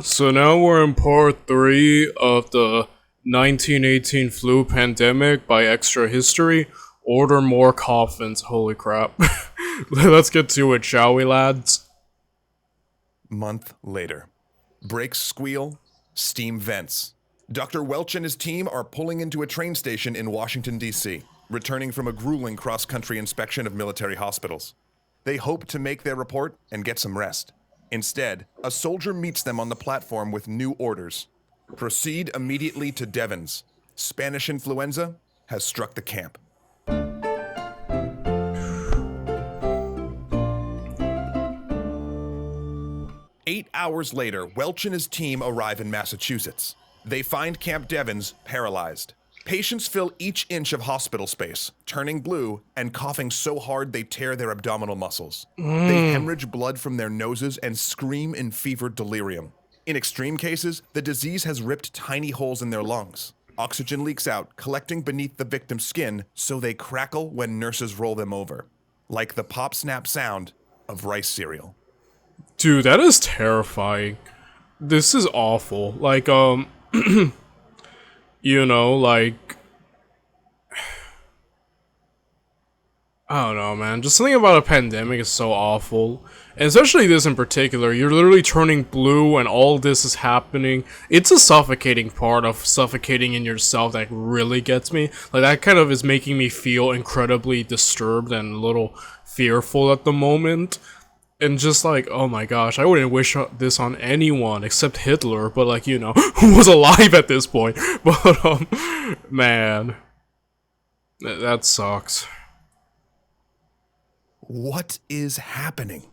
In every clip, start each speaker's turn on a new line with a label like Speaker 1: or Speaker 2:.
Speaker 1: So now we're in part 3 of the 1918 flu pandemic by Extra History. Order more coffins, holy crap. Let's get to it, shall we, lads?
Speaker 2: Month later. Brakes squeal, steam vents. Dr. Welch and his team are pulling into a train station in Washington, D.C., returning from a grueling cross-country inspection of military hospitals. They hope to make their report and get some rest. Instead, a soldier meets them on the platform with new orders. Proceed immediately to Devens. Spanish influenza has struck the camp. Eight hours later, Welch and his team arrive in Massachusetts. They find Camp Devens paralyzed. Patients fill each inch of hospital space, turning blue and coughing so hard they tear their abdominal muscles. They hemorrhage blood from their noses and scream in fevered delirium. In extreme cases, the disease has ripped tiny holes in their lungs. Oxygen leaks out, collecting beneath the victim's skin, so they crackle when nurses roll them over, like the pop-snap sound of rice cereal.
Speaker 1: Dude, that is terrifying. This is awful. You know, like, I don't know, man. Just something about a pandemic is so awful. And especially this in particular. You're literally turning blue and all this is happening. It's a suffocating part of suffocating in yourself that really gets me. Like, that kind of is making me feel incredibly disturbed and a little fearful at the moment. And just like, oh my gosh, I wouldn't wish this on anyone except Hitler, but like, you know, who was alive at this point. But, man, that sucks.
Speaker 2: What is happening?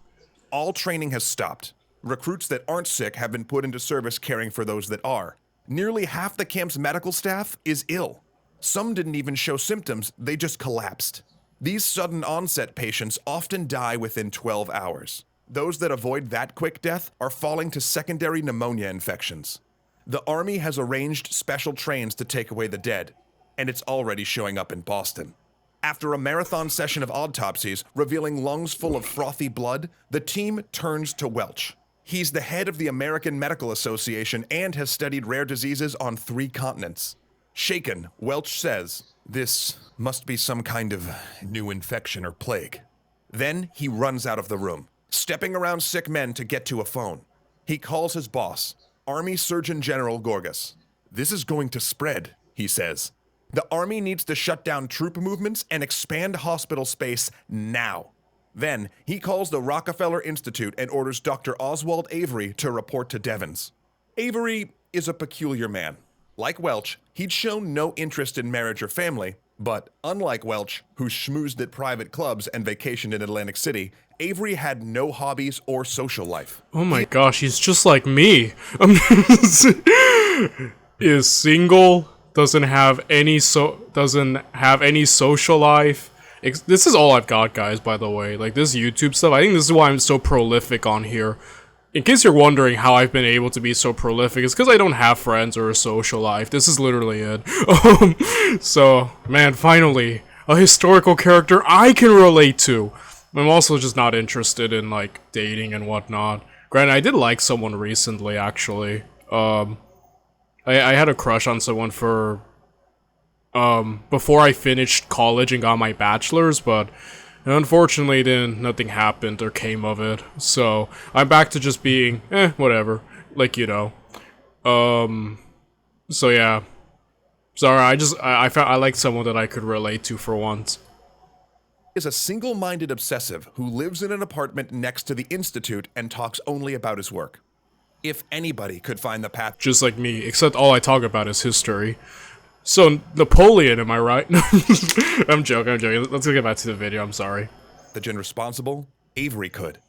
Speaker 2: All training has stopped. Recruits that aren't sick have been put into service caring for those that are. Nearly half the camp's medical staff is ill. Some didn't even show symptoms, they just collapsed. These sudden onset patients often die within 12 hours. Those that avoid that quick death are falling to secondary pneumonia infections. The Army has arranged special trains to take away the dead, and it's already showing up in Boston. After a marathon session of autopsies revealing lungs full of frothy blood, the team turns to Welch. He's the head of the American Medical Association and has studied rare diseases on 3 continents. Shaken, Welch says, "This must be some kind of new infection or plague." Then he runs out of the room, stepping around sick men to get to a phone. He calls his boss, Army Surgeon General Gorgas. "This is going to spread," he says. "The Army needs to shut down troop movements and expand hospital space now." Then he calls the Rockefeller Institute and orders Dr. Oswald Avery to report to Devens. Avery is a peculiar man. Like Welch, he'd shown no interest in marriage or family, but unlike Welch, who schmoozed at private clubs and vacationed in Atlantic City, Avery had no hobbies or social life.
Speaker 1: Oh my gosh, he's just like me. Is single, doesn't have any social life. This is all I've got, guys, by the way. Like, this YouTube stuff, I think this is why I'm so prolific on here. In case you're wondering how I've been able to be so prolific, it's because I don't have friends or a social life. This is literally it. So, man, finally, a historical character I can relate to. I'm also just not interested in, like, dating and whatnot. Granted, I did like someone recently, actually. I had a crush on someone for, before I finished college and got my bachelor's, but unfortunately, then nothing happened or came of it. So I'm back to just being, whatever. Like, you know. So yeah. Sorry, I found I liked someone that I could relate to for once.
Speaker 2: Is a single-minded obsessive who lives in an apartment next to the Institute and talks only about his work. If anybody could find the path,
Speaker 1: Just like me, except all I talk about is history. So, Napoleon, am I right? I'm joking. Let's get back to the video, I'm sorry.
Speaker 2: pathogen responsible, Avery could.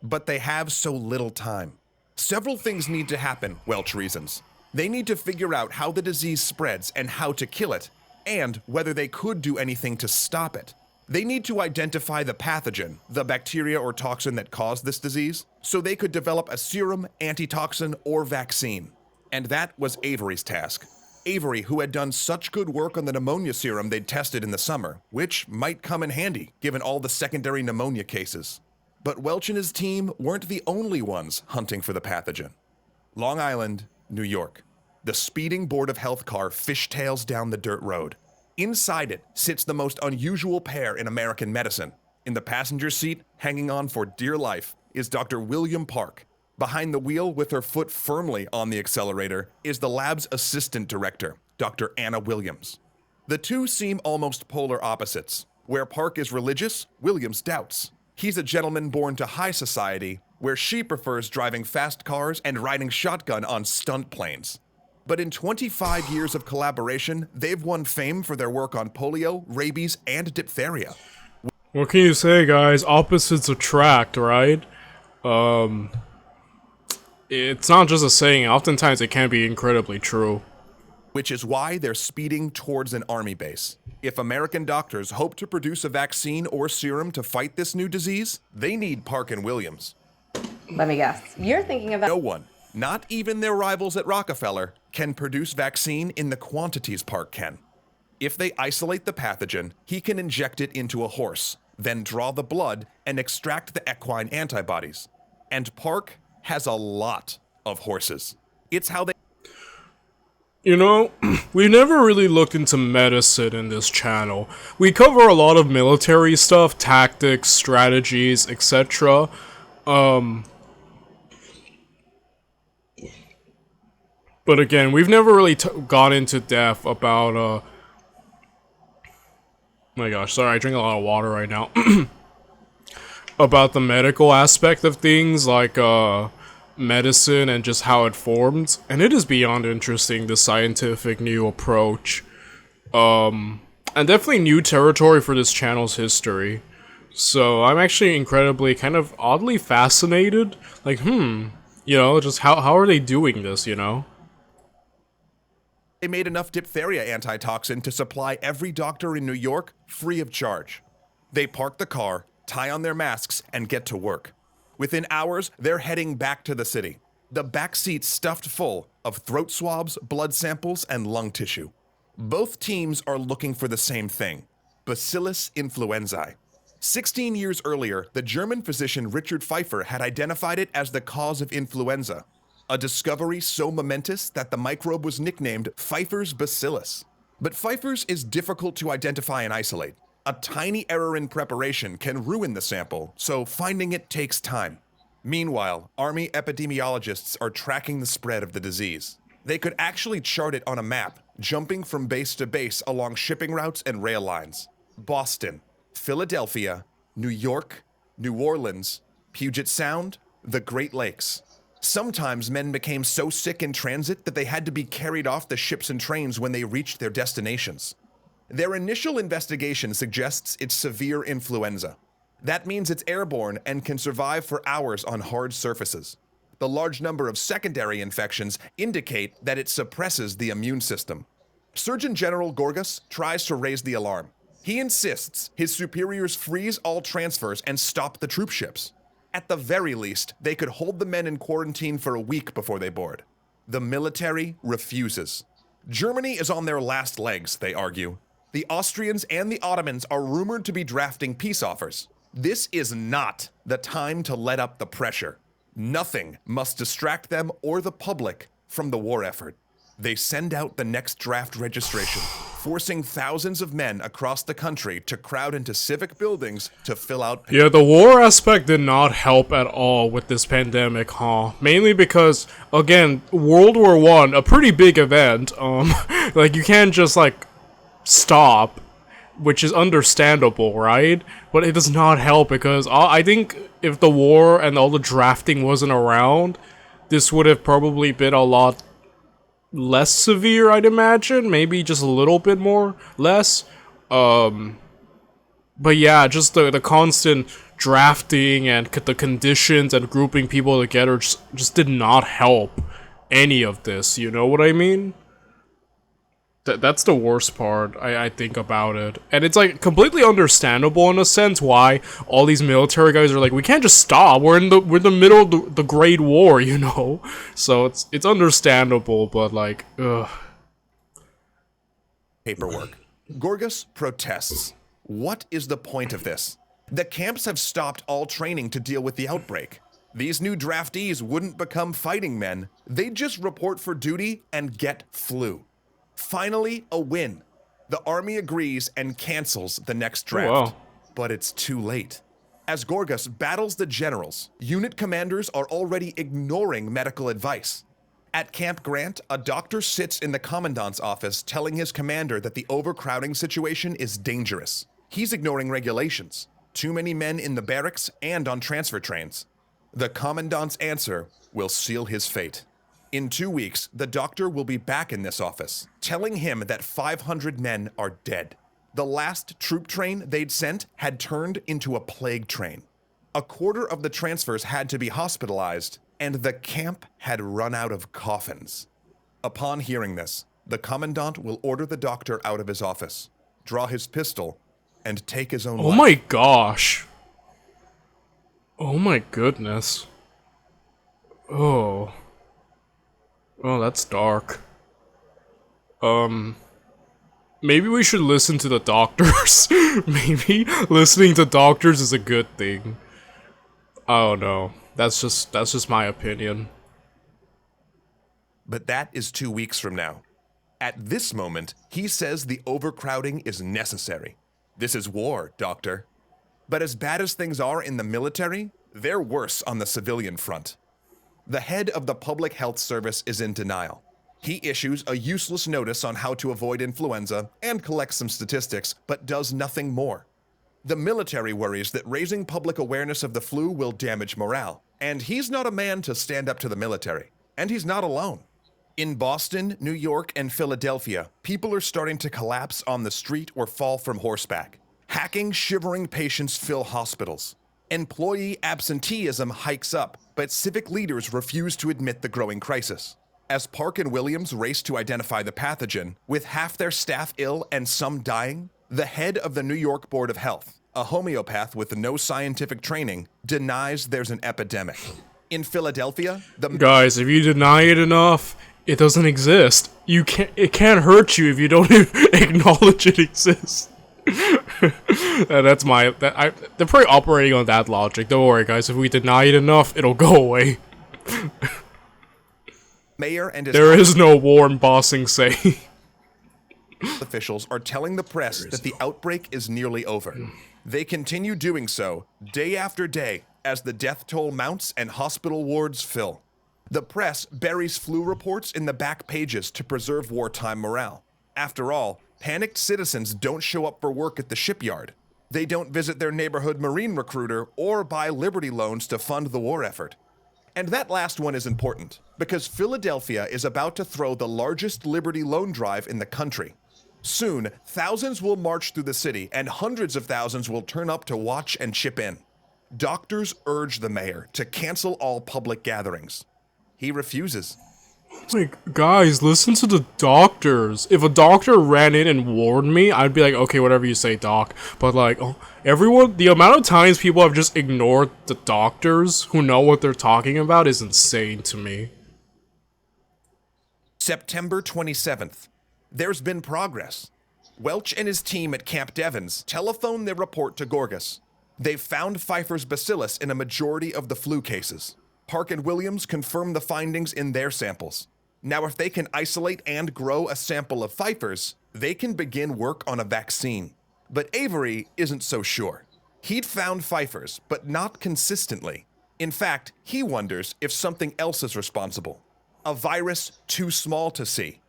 Speaker 2: But they have so little time. Several things need to happen, Welch reasons. They need to figure out how the disease spreads and how to kill it, and whether they could do anything to stop it. They need to identify the pathogen, the bacteria or toxin that caused this disease, so they could develop a serum, antitoxin, or vaccine. And that was Avery's task. Avery, who had done such good work on the pneumonia serum they'd tested in the summer, which might come in handy given all the secondary pneumonia cases. But Welch and his team weren't the only ones hunting for the pathogen. Long Island, New York. The speeding Board of Health car fishtails down the dirt road. Inside it sits the most unusual pair in American medicine. In the passenger seat, hanging on for dear life, is Dr. William Park. Behind the wheel, with her foot firmly on the accelerator, is the lab's assistant director, Dr. Anna Williams. The two seem almost polar opposites. Where Park is religious, Williams doubts. He's a gentleman born to high society, where she prefers driving fast cars and riding shotgun on stunt planes. But in 25 years of collaboration, they've won fame for their work on polio, rabies, and diphtheria.
Speaker 1: What can you say, guys? Opposites attract, right? It's not just a saying. Oftentimes it can be incredibly true.
Speaker 2: Which is why they're speeding towards an army base. If American doctors hope to produce a vaccine or serum to fight this new disease, they need Park and Williams.
Speaker 3: Let me guess. You're thinking about
Speaker 2: No one, not even their rivals at Rockefeller, can produce vaccine in the quantities Park can. If they isolate the pathogen, he can inject it into a horse, then draw the blood and extract the equine antibodies. And Park has a lot of horses. It's how they...
Speaker 1: You know, we never really looked into medicine in this channel. We cover a lot of military stuff, tactics, strategies, etc. But again, we've never really got into depth about, oh my gosh, sorry, I drink a lot of water right now. About the medical aspect of things, like, medicine and just how it formed. And it is beyond interesting, the scientific new approach. And definitely new territory for this channel's history. So I'm actually incredibly, kind of oddly fascinated. Like, you know, just how are they doing this, you know?
Speaker 2: They made enough diphtheria antitoxin to supply every doctor in New York free of charge. They park the car, tie on their masks, and get to work. Within hours, they're heading back to the city. The back seat stuffed full of throat swabs, blood samples, and lung tissue. Both teams are looking for the same thing, Bacillus influenzae. 16 years earlier, the German physician Richard Pfeiffer had identified it as the cause of influenza, a discovery so momentous that the microbe was nicknamed Pfeiffer's bacillus. But Pfeiffer's is difficult to identify and isolate. A tiny error in preparation can ruin the sample, so finding it takes time. Meanwhile, Army epidemiologists are tracking the spread of the disease. They could actually chart it on a map, jumping from base to base along shipping routes and rail lines. Boston, Philadelphia, New York, New Orleans, Puget Sound, the Great Lakes. Sometimes men became so sick in transit that they had to be carried off the ships and trains when they reached their destinations. Their initial investigation suggests it's severe influenza. That means it's airborne and can survive for hours on hard surfaces. The large number of secondary infections indicate that it suppresses the immune system. Surgeon General Gorgas tries to raise the alarm. He insists his superiors freeze all transfers and stop the troop ships. At the very least, they could hold the men in quarantine for a week before they board. The military refuses. Germany is on their last legs, they argue. The Austrians and the Ottomans are rumored to be drafting peace offers. This is not the time to let up the pressure. Nothing must distract them or the public from the war effort. They send out the next draft registration, forcing thousands of men across the country to crowd into civic buildings to fill out...
Speaker 1: Yeah, the war aspect did not help at all with this pandemic, huh? Mainly because, again, World War I, a pretty big event, like, you can't just, like, stop, which is understandable, right? But it does not help because I think if the war and all the drafting wasn't around, this would have probably been a lot less severe, I'd imagine. Maybe just a little bit more, less. But yeah, just the constant drafting and the conditions and grouping people together just did not help any of this, you know what I mean? That's the worst part, I think, about it. And it's, like, completely understandable in a sense why all these military guys are like, we can't just stop, we're in the middle of the Great War, you know? So it's understandable, but, like, ugh.
Speaker 2: Paperwork. Gorgas protests. What is the point of this? The camps have stopped all training to deal with the outbreak. These new draftees wouldn't become fighting men, they'd just report for duty and get flu. Finally, a win. The army agrees and cancels the next draft.
Speaker 1: wow.
Speaker 2: But it's too late. As Gorgas battles the generals, unit commanders are already ignoring medical advice. At Camp Grant, a doctor sits in the commandant's office telling his commander that the overcrowding situation is dangerous. He's ignoring regulations. Too many men in the barracks and on transfer trains. The commandant's answer will seal his fate. In 2 weeks, the doctor will be back in this office, telling him that 500 men are dead. The last troop train they'd sent had turned into a plague train. A quarter of the transfers had to be hospitalized, and the camp had run out of coffins. Upon hearing this, the commandant will order the doctor out of his office, draw his pistol, and take his own
Speaker 1: Oh
Speaker 2: life.
Speaker 1: my gosh. Oh my goodness. Oh. Oh, that's dark. Maybe we should listen to the doctors. Maybe listening to doctors is a good thing. I don't know. That's just my opinion.
Speaker 2: But that is 2 weeks from now. At this moment, he says the overcrowding is necessary. This is war, doctor. But as bad as things are in the military, they're worse on the civilian front. The head of the Public Health Service is in denial. He issues a useless notice on how to avoid influenza and collects some statistics, but does nothing more. The military worries that raising public awareness of the flu will damage morale, and he's not a man to stand up to the military. And he's not alone. In Boston, New York, and Philadelphia, people are starting to collapse on the street or fall from horseback. Hacking, shivering patients fill hospitals. Employee absenteeism hikes up, but civic leaders refuse to admit the growing crisis. As Park and Williams race to identify the pathogen, with half their staff ill and some dying, the head of the New York Board of Health, a homeopath with no scientific training, denies there's an epidemic. In Philadelphia, the
Speaker 1: Guys, if you deny it enough, it doesn't exist. It can't hurt you if you don't acknowledge it exists. That's they're probably operating on that logic. Don't worry, guys. If we deny it enough, it'll go away.
Speaker 2: mayor and his
Speaker 1: There is no warm bossing say.
Speaker 2: officials are telling the press that the outbreak is nearly over. They continue doing so day after day as the death toll mounts and hospital wards fill. The press buries flu reports in the back pages to preserve wartime morale. After all, panicked citizens don't show up for work at the shipyard. They don't visit their neighborhood Marine recruiter or buy Liberty loans to fund the war effort. And that last one is important, because Philadelphia is about to throw the largest Liberty loan drive in the country. Soon, thousands will march through the city, and hundreds of thousands will turn up to watch and chip in. Doctors urge the mayor to cancel all public gatherings. He refuses.
Speaker 1: Like, guys, listen to the doctors. If a doctor ran in and warned me, I'd be like, okay, whatever you say, doc. But like, the amount of times people have just ignored the doctors who know what they're talking about is insane to me.
Speaker 2: September 27th. There's been progress. Welch and his team at Camp Devens telephone their report to Gorgas. They've found Pfeiffer's bacillus in a majority of the flu cases. Park and Williams confirm the findings in their samples. Now, if they can isolate and grow a sample of Pfeiffer's, they can begin work on a vaccine. But Avery isn't so sure. He'd found Pfeiffer's, but not consistently. In fact, he wonders if something else is responsible. A virus too small to see.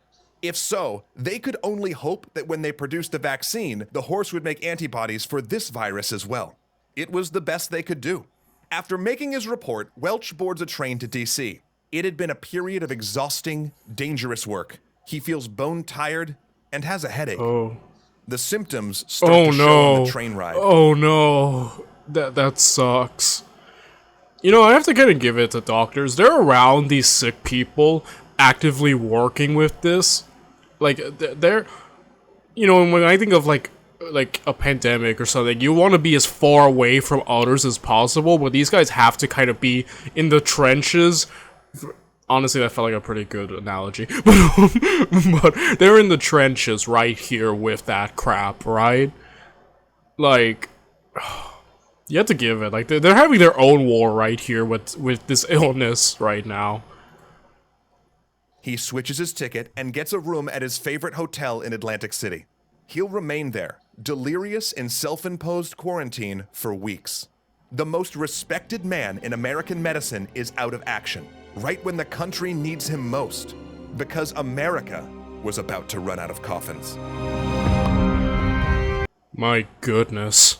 Speaker 2: If so, they could only hope that when they produced a vaccine, the horse would make antibodies for this virus as well. It was the best they could do. After making his report, Welch boards a train to D.C. It had been a period of exhausting, dangerous work. He feels bone-tired and has a headache.
Speaker 1: Oh.
Speaker 2: The symptoms start to show on the train ride.
Speaker 1: Oh no. That sucks. You know, I have to kind of give it to doctors. They're around these sick people, actively working with this. Like, they're... You know, when I think of, like a pandemic or something, you want to be as far away from others as possible, but these guys have to kind of be in the trenches. Honestly, that felt like a pretty good analogy. But they're in the trenches right here with that crap, right? Like, You have to give it. Like, they're having their own war right here with this illness right now.
Speaker 2: He switches his ticket and gets a room at his favorite hotel in Atlantic City. He'll remain there, delirious in self-imposed quarantine for weeks. The most respected man in American medicine is out of action, right when the country needs him most, because America was about to run out of coffins.
Speaker 1: My goodness.